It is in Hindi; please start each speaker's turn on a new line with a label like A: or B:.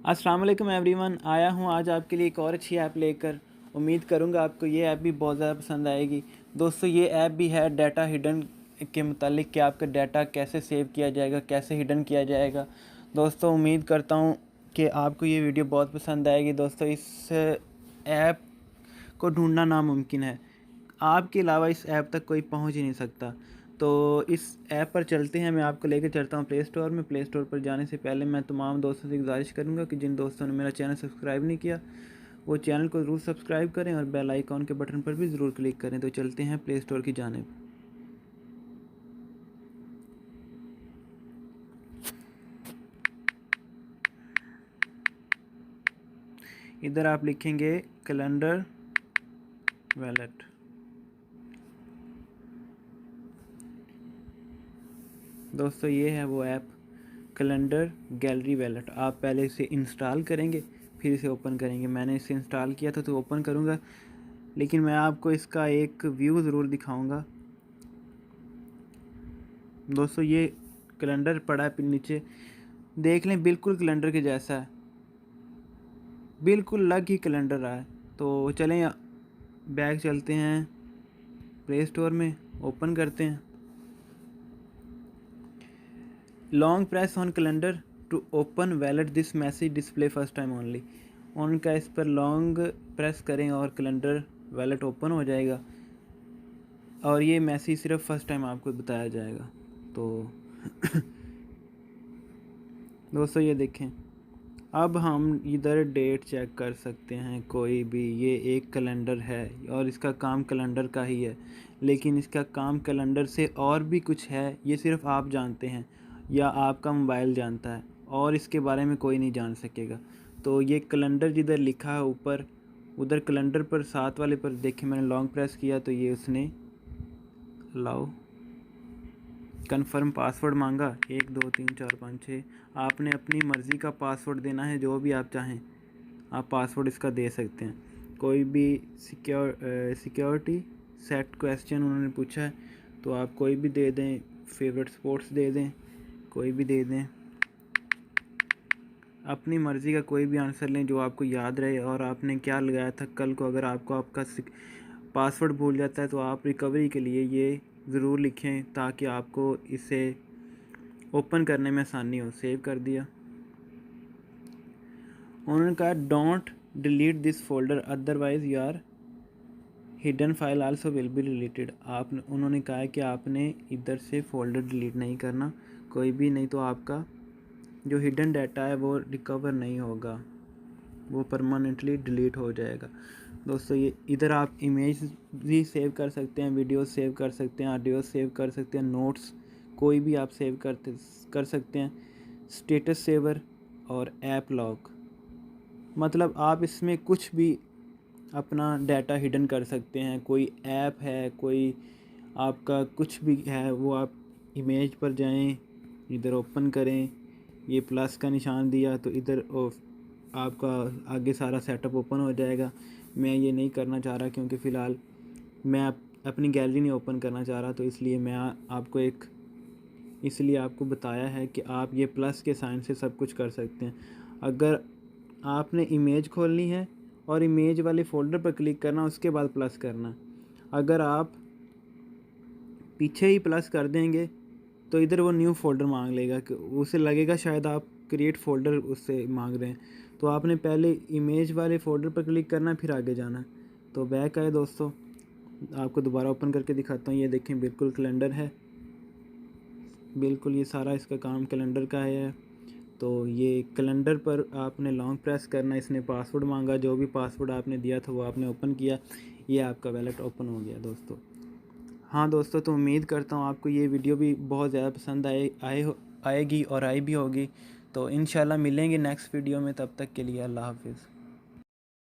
A: अस्सलाम वालेकुम एवरीवन, आया हूँ आज आपके लिए एक और अच्छी ऐप लेकर। उम्मीद करूँगा आपको ये ऐप भी बहुत ज़्यादा पसंद आएगी। दोस्तों ये ऐप भी है डाटा हिडन के मुतालिक कि आपका डाटा कैसे सेव किया जाएगा, कैसे हिडन किया जाएगा। दोस्तों उम्मीद करता हूँ कि आपको ये वीडियो बहुत पसंद आएगी। दोस्तों इस ऐप को ढूंढना नामुमकिन है, आपके अलावा इस ऐप तक कोई पहुंच ही नहीं सकता। तो इस ऐप पर चलते हैं, मैं आपको लेकर चलता हूं प्ले स्टोर में। प्ले स्टोर पर जाने से पहले मैं तमाम दोस्तों से गुजारिश करूंगा कि जिन दोस्तों ने मेरा चैनल सब्सक्राइब नहीं किया वो चैनल को ज़रूर सब्सक्राइब करें और बेल आइकॉन के बटन पर भी ज़रूर क्लिक करें। तो चलते हैं प्ले स्टोर की जानिब। इधर आप लिखेंगे कैलेंडर वैलेट। दोस्तों ये है वो ऐप कैलेंडर गैलरी वैलेट। आप पहले इसे इंस्टॉल करेंगे फिर इसे ओपन करेंगे। मैंने इसे इंस्टॉल किया था तो ओपन करूँगा, लेकिन मैं आपको इसका एक व्यू ज़रूर दिखाऊंगा। दोस्तों ये कैलेंडर पड़ा है नीचे, देख लें बिल्कुल कैलेंडर के जैसा है, बिल्कुल अलग ही कैलेंडर रहा है। तो चलें बैक चलते हैं प्ले स्टोर में, ओपन करते हैं। Long press on calendar to open wallet, this message display first time only. उनका इस पर लॉन्ग प्रेस करें और कैलेंडर वैलेट ओपन हो जाएगा और ये मैसेज सिर्फ फर्स्ट टाइम आपको बताया जाएगा। तो दोस्तों ये देखें, अब हम इधर डेट चेक कर सकते हैं कोई भी। ये एक कैलेंडर है और इसका काम कैलेंडर का ही है, लेकिन इसका काम कैलेंडर से और भी कुछ है, ये सिर्फ आप जानते हैं या आपका मोबाइल जानता है और इसके बारे में कोई नहीं जान सकेगा। तो ये कैलेंडर जिधर लिखा है ऊपर, उधर कैलेंडर पर साथ वाले पर देखें, मैंने लॉन्ग प्रेस किया तो ये उसने अलाउ कन्फर्म पासवर्ड मांगा 1 2 3 4 5 6। आपने अपनी मर्ज़ी का पासवर्ड देना है, जो भी आप चाहें आप पासवर्ड इसका दे सकते हैं। कोई भी सिक्योरिटी सेट क्वेश्चन उन्होंने पूछा है तो आप कोई भी दे दें, फेवरेट स्पोर्ट्स दे दें, कोई भी दे दें, अपनी मर्ज़ी का कोई भी आंसर लें जो आपको याद रहे और आपने क्या लगाया था कल को। अगर आपको आपका पासवर्ड भूल जाता है तो आप रिकवरी के लिए ये ज़रूर लिखें ताकि आपको इसे ओपन करने में आसानी हो। सेव कर दिया। उन्होंने कहा don't delete this folder otherwise your hidden file also will be deleted. उन्होंने कहा है कि आपने इधर से फ़ोल्डर डिलीट नहीं करना कोई भी, नहीं तो आपका जो हिडन डाटा है वो रिकवर नहीं होगा, वो परमानेंटली डिलीट हो जाएगा। दोस्तों ये इधर आप इमेज भी सेव कर सकते हैं, वीडियो सेव कर सकते हैं, ऑडियो सेव कर सकते हैं, नोट्स कोई भी आप सेव कर सकते हैं, स्टेटस सेवर और ऐप लॉक। मतलब आप इसमें कुछ भी अपना डाटा हिडन कर सकते हैं। कोई ऐप है, कोई आपका कुछ भी है, वो आप इमेज पर जाएं, इधर ओपन करें, ये प्लस का निशान दिया तो इधर आपका आगे सारा सेटअप ओपन हो जाएगा। मैं ये नहीं करना चाह रहा क्योंकि फ़िलहाल मैं अपनी गैलरी नहीं ओपन करना चाह रहा, तो इसलिए मैं इसलिए आपको बताया है कि आप ये प्लस के साइन से सब कुछ कर सकते हैं। अगर आपने इमेज खोलनी है और इमेज वाले फ़ोल्डर पर क्लिक करना, उसके बाद प्लस करना। अगर आप पीछे ही प्लस कर देंगे तो इधर वो न्यू फ़ोल्डर मांग लेगा, कि उसे लगेगा शायद आप क्रिएट फ़ोल्डर उससे मांग रहे हैं। तो आपने पहले इमेज वाले फ़ोल्डर पर क्लिक करना फिर आगे जाना। तो बैक आए दोस्तों, आपको दोबारा ओपन करके दिखाता हूँ। ये देखें बिल्कुल कैलेंडर है, बिल्कुल ये सारा इसका काम कैलेंडर का है। तो ये कैलेंडर पर आपने लॉन्ग प्रेस करना, इसने पासवर्ड मांगा, जो भी पासवर्ड आपने दिया था वो आपने ओपन किया, ये आपका वैलेट ओपन हो गया दोस्तों। हाँ दोस्तों, तो उम्मीद करता हूँ आपको ये वीडियो भी बहुत ज़्यादा पसंद आएगी और आई भी होगी। तो इंशाल्लाह मिलेंगे नेक्स्ट वीडियो में, तब तक के लिए अल्लाह हाफिज़।